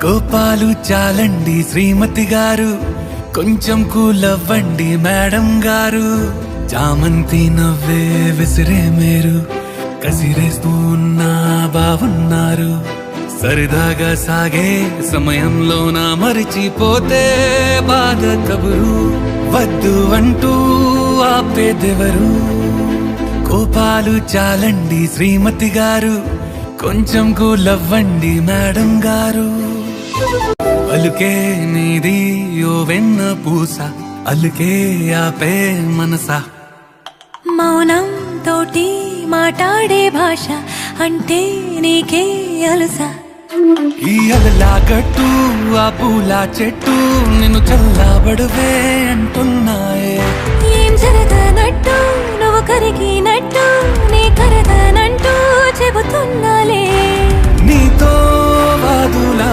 కోపాలు చాలండి శ్రీమతి గారు, కొంచెం కూలవ్వండి మేడం గారు. చామంతి నవ్వే విసిరే మీరు, కసిరేస్తూ ఉన్నా బావున్నారు. సరదాగా సాగే సమయంలోన మరిచిపోతే బాధ కబురు, వద్దు అంటూ ఆపేదెవరు. కోపాలు చాలండి శ్రీమతి గారు, కొంచెం కూలవ్వండి మేడం గారు. పలుకే నీది ఓ వెన్న పూస, అలుకే ఆపే మనసా. మౌనం తోటి మాట్లాడే భాష అంటే నీకే అలుసా. ఈ అలలా గట్టు ఆ పూల చెట్టు నిన్ను చల్లబడువే అంటున్నాయే. ఏం జరగనట్టు నువ్వు కరిగినట్టు నీ కరగనంటూ చెబుతున్నాలే. నీతో వాదులా